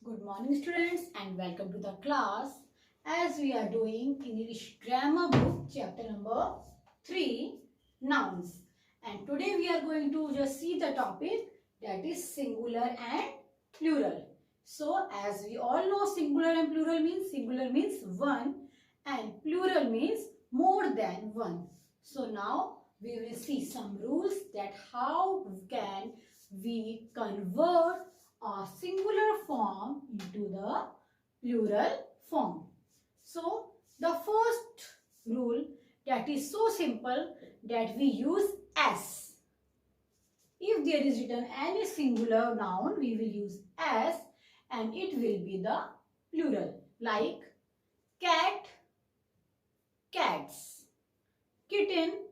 Good morning students and welcome to the class as we are doing English grammar book chapter number 3 nouns, and today we are going to just see the topic that is singular and plural. So as we all know, singular and plural means one and plural means more than one. So now we will see some rules that how can we convert a singular form into the plural form. So the first rule that is so simple that we use s. If there is written any singular noun, we will use s and it will be the plural, like cat, cats, kitten,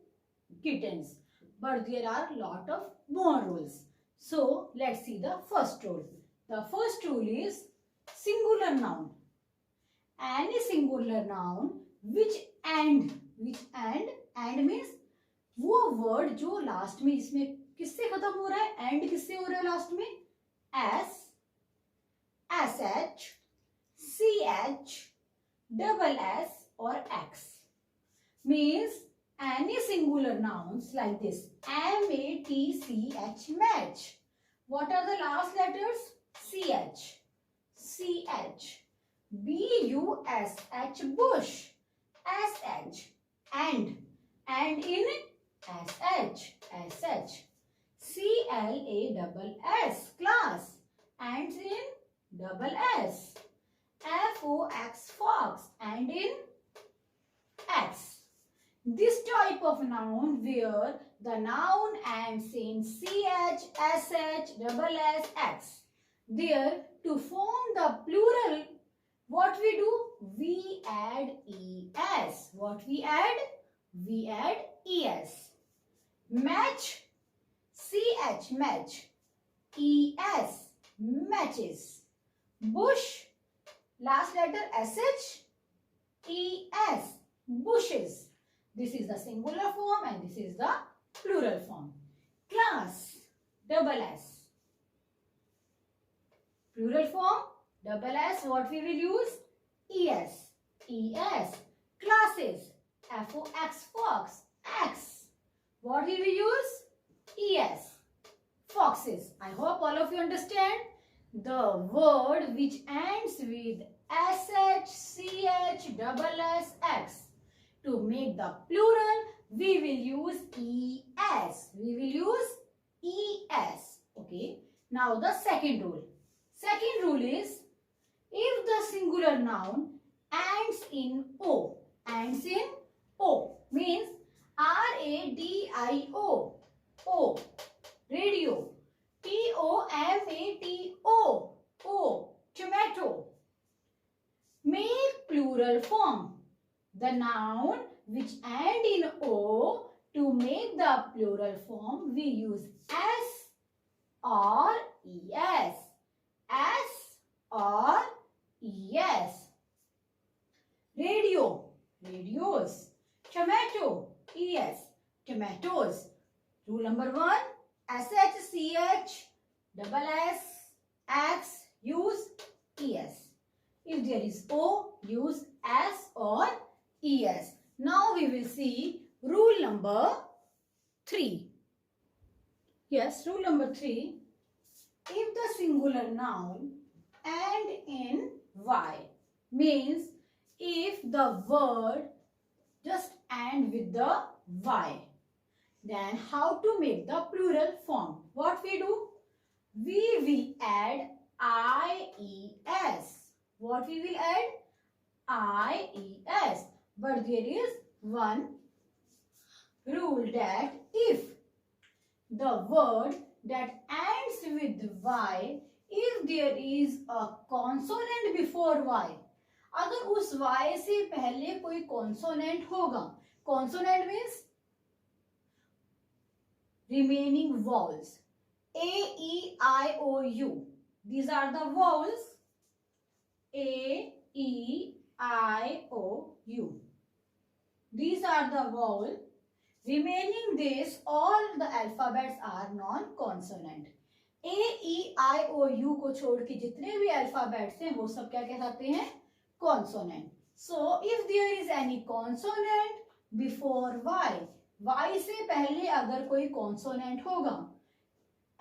kittens. But there are a lot of more rules. So let's see the first rule. The first rule is singular noun. Any singular noun which and means वो word जो last में इसमें किससे खत्म हो रहा है, and किससे हो रहा है last में, s, sh, ch, double s or x, means any singular nouns like this, match, match. What are the last letters? ch, bush, bush, sh, and in sh, class, class, and in double s, fox, and in x. This type of noun where the noun ends in ch, sh, double s, x. There, to form the plural, what we do? We add es. What we add? We add es. Match, ch, match, es, matches. Bush, last letter sh, es, bushes. This is the singular form and this is the plural form. Class, double s. Plural form, double s, what we will use? es. Classes, fox, x. What we will use? Es. Foxes. I hope all of you understand. The word which ends with sh, double s, x. To make the plural, we will use es. We will use es. Okay. Now the second rule. Second rule is, if the singular noun ends in o, means radio, o, radio, tomato, tomato. Make plural form. The noun which end in o, to make the plural form, we use s or es. S or es. Radio, radios. Tomato, es, tomatoes. Rule number 1, sh, double s, x, use es. If there is o, use s or es. Now we will see rule number 3. Yes, rule number 3. If the singular noun end in y, means if the word just end with the y, then how to make the plural form? What we do? We will add ies. What we will add? Ies. But there is one rule that if the word that ends with y, if there is a consonant before y, अगर उस y से पहले कोई consonant होगा, consonant means remaining vowels, a, e, I, o, u. These are the vowels, a, e, I, o, u. These are the vowels. Remaining this, all the alphabets are non-consonant. A-E-I-O-U को छोड़ के जितने भी alphabets हैं वो सब क्या कहलाते हैं? Consonant. So if there is any consonant before Y, Y से पहले अगर कोई कॉन्सोनेंट होगा,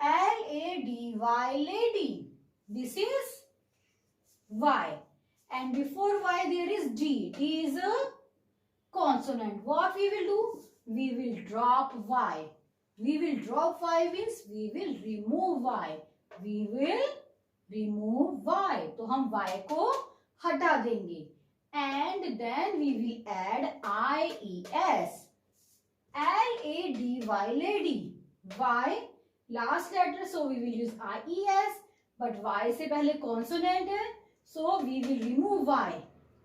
L-A-D-Y, lady, this is Y, and before Y there is D. D is a consonant. What we will do? We will drop Y. We will drop Y means we will remove Y. We will remove Y. तो हम Y को हटा देंगे. And then we will add I-E-S. L-A-D-Y, lady. Y last letter, so we will use I-E-S. But Y से पहले consonant है, so we will remove Y.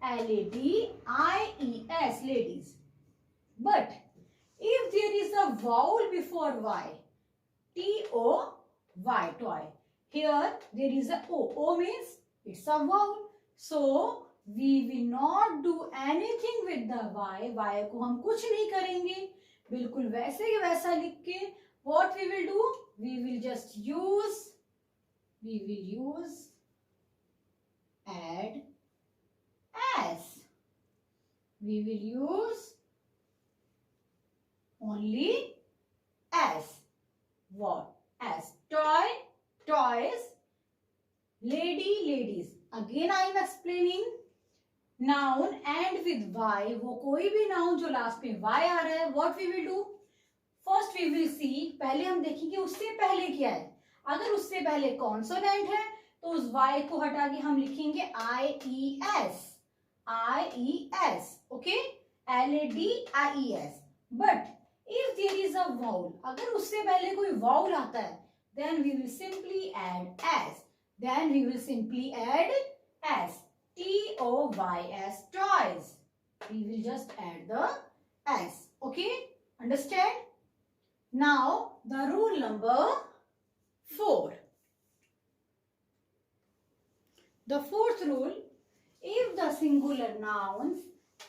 L-A-D-I-E-S, ladies. But if there is a vowel before Y, T-O-Y, toy. Here there is a O. O means it's a vowel. So we will not do anything with the Y. Y को हम कुछ नहीं करेंगे. बिल्कुल वैसे ही वैसा लिख के what we will do? We will just use add as. We will use only as. What? As. Toy, toys. Lady, ladies. Again I am explaining. Noun and with Y. वो कोई भी noun जो लास्ट में Y आ रहा है, what we will do? First we will see. पहले हम देखेंगे उससे पहले क्या है. अगर उससे पहले कॉन्सोनेंट है तो उस Y को हटा के हम लिखेंगे I-E-S. I-E-S. Okay? L-A-D-I-E-S. But if there is a vowel, अगर उससे पहले कोई vowel आता है, then we will simply add as. Then we will simply add as. T-O-Y-S, toys. We will just add the S. Okay? Understand? Now, the rule number 4. The fourth rule, if the singular nouns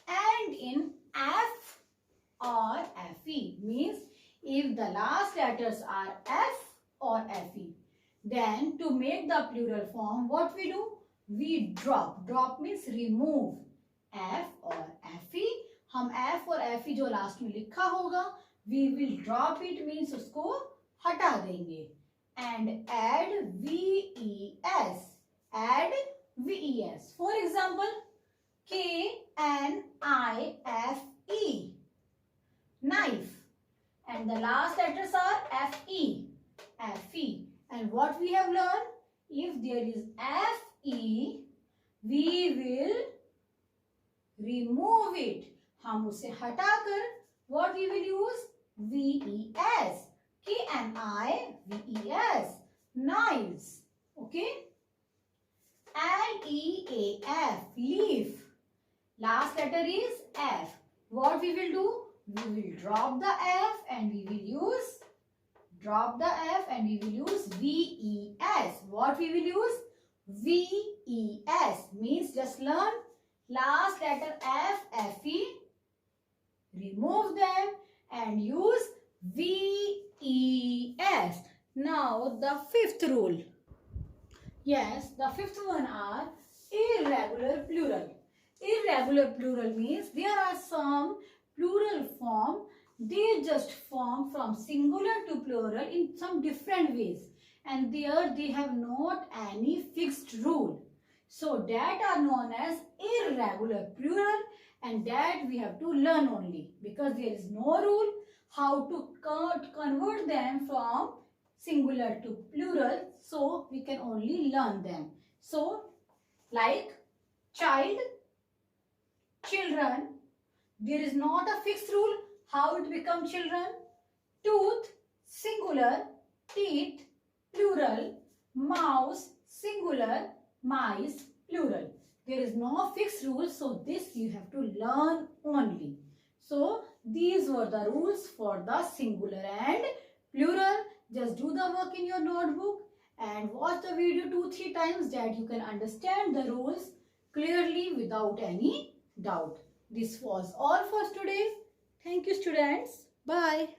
end in F or FE, means if the last letters are F or FE, then to make the plural form, what we do? We drop. Drop means remove. F or FE. हम F और FE जो last में लिखा होगा, we will drop it means उसको हटा देंगे. And add VES. Add VES. For example, K-N-I-F-E. Knife. And the last letters are F-E. F-E. And what we have learned? If there is F-E, we will remove it. हम उसे हटाकर what we will use? VES. K-N-I-V-E-S. Knives. Okay? L-E-A-F. Leaf. Last letter is F. What we will do? We will drop the F and we will use VES. What we will use? VES. Means just learn last letter F, F-E. Remove them and use VES. Now the fifth rule. Yes, the fifth one are irregular plural. Irregular plural means there are some plural form. They just form from singular to plural in some different ways. And there they have not any fixed rule. So that are known as irregular plural. And that we have to learn only. Because there is no rule how to convert them from singular to plural, so we can only learn them. So like child, children, there is not a fixed rule how it become children. Tooth, singular. Teeth, plural. Mouse, singular. Mice, plural. There is no fixed rule, so this you have to learn only. So these were the rules for the singular and plural. Just do the work in your notebook and watch the video 2-3 times that you can understand the rules clearly without any doubt. This was all for today. Thank you, students. Bye.